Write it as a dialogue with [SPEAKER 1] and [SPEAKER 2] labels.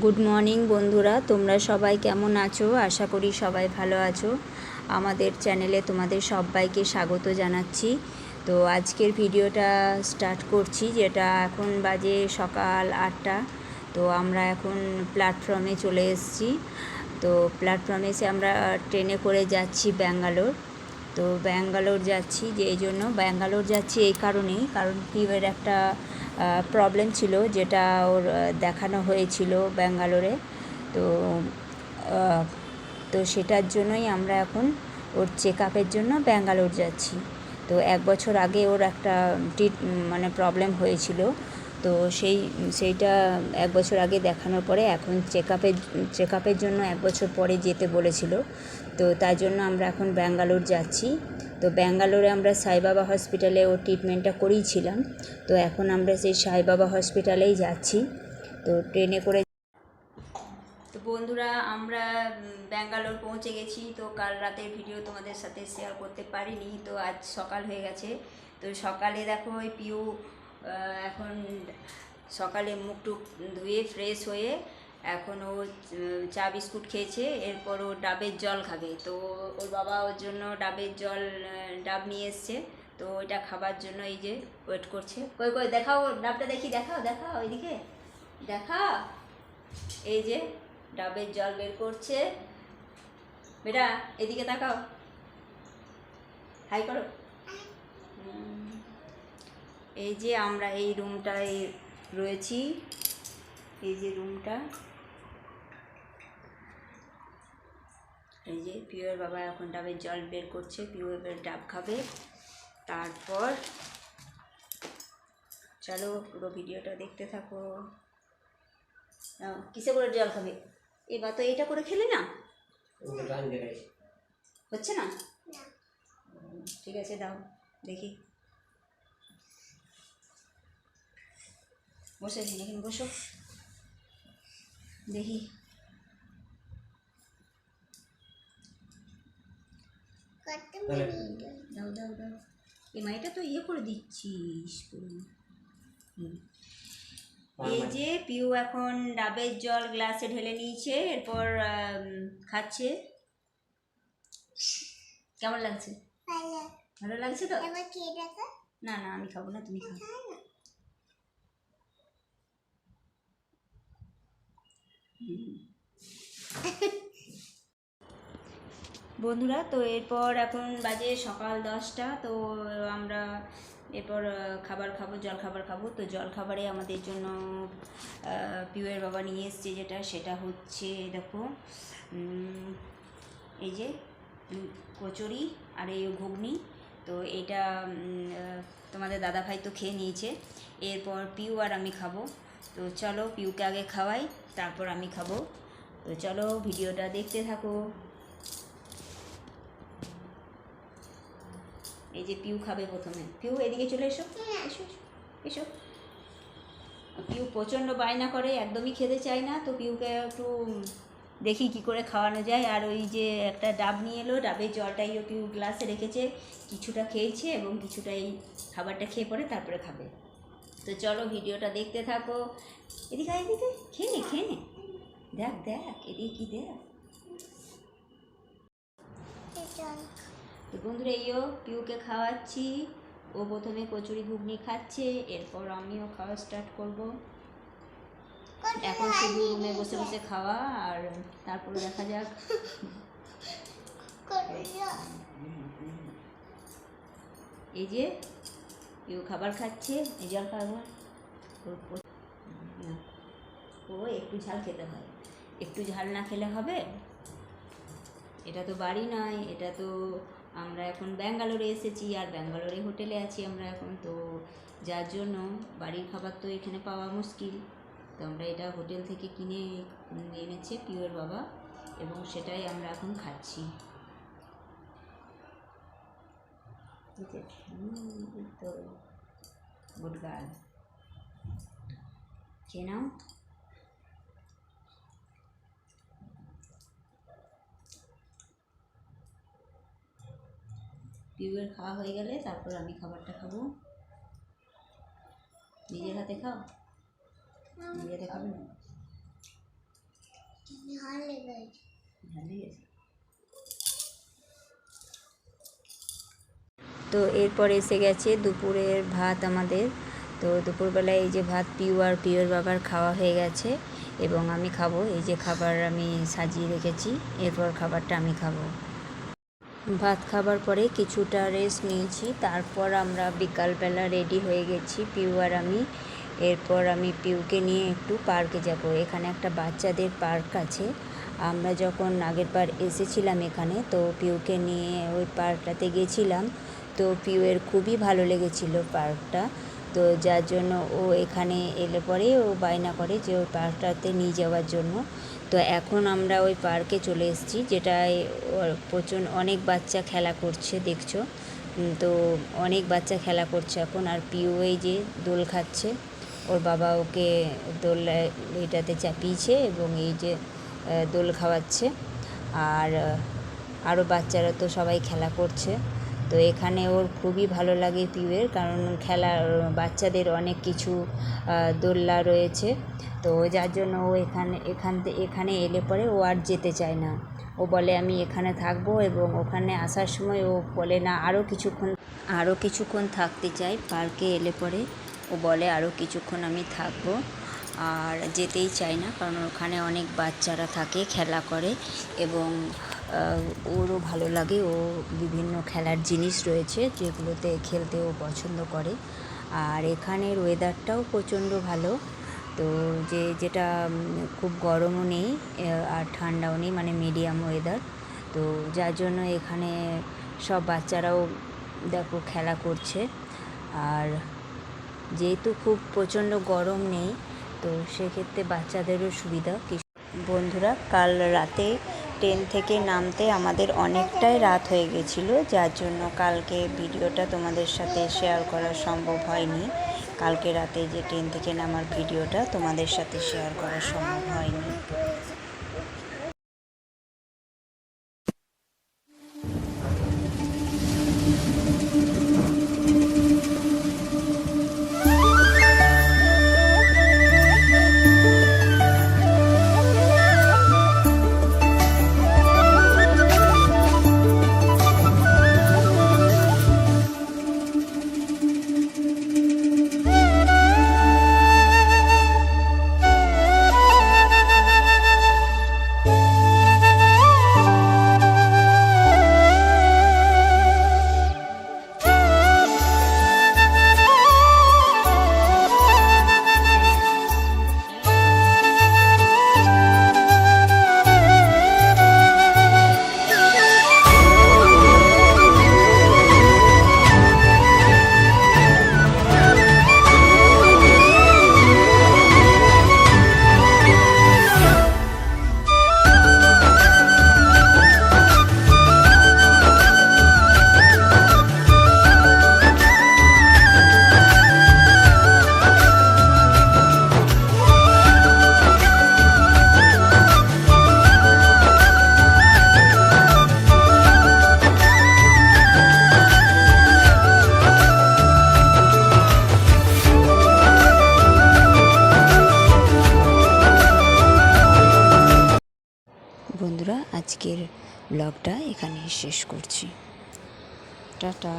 [SPEAKER 1] Good morning বন্ধুরা, তোমরা সবাই কেমন আছো? আশা করি সবাই ভালো আছো। আমাদের চ্যানেলে তোমাদের সবাইকে স্বাগত জানাচ্ছি। তো আজকের ভিডিওটা স্টার্ট করছি, যেটা এখন বাজে সকাল 8টা। তো আমরা এখন প্ল্যাটফর্মে চলে এসেছি। তো প্ল্যাটফর্মে এসে আমরা ট্রেনে করে যাচ্ছি ব্যাঙ্গালোর। তো ব্যাঙ্গালোর যাচ্ছি যে এই জন্য ব্যাঙ্গালোর যাচ্ছি এই কারণেই, কারণ পিউয়ের একটা প্রবলেম ছিল, যেটা ওর দেখানো হয়েছিল ব্যাঙ্গালোরে। তো তো সেটার জন্যই আমরা এখন ওর চেক আপের জন্য ব্যাঙ্গালোর যাচ্ছি। তো 1 বছর আগে ওর একটা প্রবলেম হয়েছিল। তো সেইটা 1 বছর আগে দেখানোর পরে এখন চেক আপের জন্য 1 বছর পরে যেতে বলেছিল। তো তাই জন্য আমরা এখন ব্যাঙ্গালোর যাচ্ছি। তো ব্যাঙ্গালোরে আমরা সাই বাবা হসপিটালে ওর ট্রিটমেন্টটা করিয়েছিলাম। তো এখন আমরা সেই সাই বাবা হসপিটালেই যাচ্ছি। তো ট্রেনে করে। তো বন্ধুরা, আমরা ব্যাঙ্গালোর পৌঁছে গেছি। তো কাল রাতের ভিডিও তোমাদের সাথে শেয়ার করতে পারিনি, তো আজ সকাল হয়ে গেছে। তো সকালে দেখো ওই পিউ এখন সকালে মুখ টুক ধুয়ে ফ্রেশ হয়ে এখন ও চা বিস্কুট খেয়েছে। এরপর ও ডাবের জল খাবে। তো ওর বাবা ওর জন্য ডাবের জল ডাব নিয়ে এসছে। তো ওইটা খাবার জন্য এই যে ওয়েট করছে। কই কই দেখাও ডাবটা, দেখি, দেখাও দেখাও ওইদিকে দেখা। এই যে ডাবের জল বের করছে। বেটা এদিকে তাকাও, হাই করো। এই যে আমরা এই রুমটায় রয়েছি। এই যে রুমটা, এই যে পিউয়ের বাবা এখন ডাবের জল বের করছে। পিউ এবার ডাব খাবে। তারপর চলো পুরো ভিডিওটা দেখতে থাকো। কিসে করে জল খাবে? এবার তো এইটা করে খেলে না, হচ্ছে না? ঠিক আছে, দাও দেখি। বসে এখানে বসো, দেখি। দাও দাও দাও। এই মাইটা তো ইয়ে করে দিচ্ছিস। এই যে পিউ এখন ডাবের জল গ্লাসে ঢেলে নিয়েছে, এরপর খাচ্ছে। কেমন লাগছে? ভালো লাগছে তো? না না, আমি খাবো না, তুমি খাও। বন্ধুরা, তো এরপর এখন বাজে সকাল 10টা। তো আমরা এরপর খাবার খাবো, জল খাবার খাবো। তো জল খাবারে আমাদের জন্য পিউয়ের বাবা নিয়ে এসছে, সেটা হচ্ছে দেখো, এই যে কচুরি আর এই ঘুগনি। তো এইটা তোমাদের দাদাভাই তো খেয়ে নিয়েছে। এরপর পিউ আর আমি খাবো। তো চলো পিউকে আগে খাওয়াই, তারপর আমি খাবো। তো চলো ভিডিওটা দেখতে থাকো। এই যে পিউ খাবে প্রথমে। পিউ এদিকে চলে এসো, এসো এসো। পিউ প্রচণ্ড বায়না করে, একদমই খেতে চায় না। তো পিউকে একটু দেখি কি করে খাওয়ানো যায়। আর ওই যে একটা ডাব নিয়ে এলো, ডাবের জলটাইও পিউ গ্লাসে রেখেছে। কিছুটা খেয়েছে এবং কিছুটা এই খাবারটা খেয়ে পরে তারপরে খাবে। তো চলো ভিডিওটা দেখতে থাকো। এদিকে এদিকে খেয়ে নে, খেয়ে নে। দেখ দেখ এদিকে কি দেখ। তো বন্ধুরা, এইও পিউকে খাওয়াচ্ছি। ও প্রথমে কচুরি ঘুগনি খাচ্ছে, এরপর আমিও খাওয়া স্টার্ট করব। এখন শুধু রুমে বসে বসে খাওয়া, আর তারপরে দেখা যাক। এই যে পিউ খাবার খাচ্ছে, এই জল খাবার। ও একটু ঝাল খেতে হয়, একটু ঝাল না খেলে হবে? এটা তো বাড়ি নয়, এটা তো আমরা এখন ব্যাঙ্গালোরে এসেছি, আর ব্যাঙ্গালোরে হোটেলে আছি আমরা এখন। তো যার জন্য বাড়ির খাবার তো এখানে পাওয়া মুশকিল। তো আমরা এটা হোটেল থেকে কিনে এনেছে পিউয়ের বাবা, এবং সেটাই আমরা এখন খাচ্ছি। তো গুড গার্ল, খেয়ে নাও। পিউয়ের খাওয়া হয়ে গেলে তারপর আমি খাবারটা খাবো। নিজের হাতে খাও, নিজের হাতে খাবে না। তো এরপর এসে গেছে দুপুরের ভাত আমাদের। তো দুপুরবেলায় এই যে ভাত পিওর বাবার খাওয়া হয়ে গেছে এবং আমি খাবো। এই যে খাবার আমি সাজিয়ে রেখেছি, এরপর খাবারটা আমি খাবো। ভাত খাবার পরে কিছুটা রেস্ট নিয়েছি, তারপর আমরা বিকালবেলা রেডি হয়ে গেছি পিউ আর আমি। এরপর আমি পিউকে নিয়ে একটু পার্কে যাব। এখানে একটা বাচ্চাদের পার্ক আছে। আমরা যখন আগের বার এসেছিলাম এখানে, তো পিউকে নিয়ে ওই পার্কটাতে গেছিলাম। তো পিউয়ের খুবই ভালো লেগেছিল পার্কটা। তো যার জন্য ও এখানে এলে পরে ও বায়না করে যে ওই পার্কটাতে নিয়ে যাওয়ার জন্য। তো এখন আমরা ওই পার্কে চলে এসেছি, যেটায় অনেক বাচ্চা খেলা করছে দেখছো। তো অনেক বাচ্চা খেলা করছে এখন। আর পিউ এই যে দোল খাচ্ছে, ওর বাবা ওকে দোল এটাতে চাপিয়েছে এবং এই যে দোল খাওয়াচ্ছে। আর আরও বাচ্চারা তো সবাই খেলা করছে। তো এখানে ওর খুবই ভালো লাগে পিউয়ের, কারণ বাচ্চাদের অনেক কিছু দোলনা রয়েছে। তো যার জন্য ও এখানে এলে পরে ও আর যেতে চায় না। ও বলে আমি এখানে থাকবো, এবং ওখানে আসার সময় ও বলে না আরও কিছুক্ষণ থাকতে চাই। পার্কে এলে পরে ও বলে আরও কিছুক্ষণ আমি থাকবো, আর যেতেই চায় না, কারণ ওখানে অনেক বাচ্চারা থাকে খেলা করে এবং ওরও ভালো লাগে। ও বিভিন্ন খেলার জিনিস রয়েছে যেগুলোতে খেলতে ও পছন্দ করে। আর এখানের ওয়েদারটাও প্রচণ্ড ভালো। তো যেটা খুব গরমও নেই আর ঠান্ডাও নেই, মানে মিডিয়াম ওয়েদার। তো যার জন্য এখানে সব বাচ্চারাও দেখো খেলা করছে। আর যেহেতু খুব প্রচণ্ড গরম নেই, তো সেক্ষেত্রে বাচ্চাদেরও সুবিধা। বন্ধুরা, কাল রাতে ট্রেন থেকে নামতে আমাদের অনেকটাই রাত হয়ে গেছিলো, যার জন্য কালকে ভিডিওটা তোমাদের সাথে শেয়ার করা সম্ভব হয়নি। কালকে রাতে যে ট্রেন থেকে নামার ভিডিওটা তোমাদের সাথে শেয়ার করা সম্ভব হয়নি। বন্ধুরা, আজকের ব্লগটা এখানেই শেষ করছি। টাটা।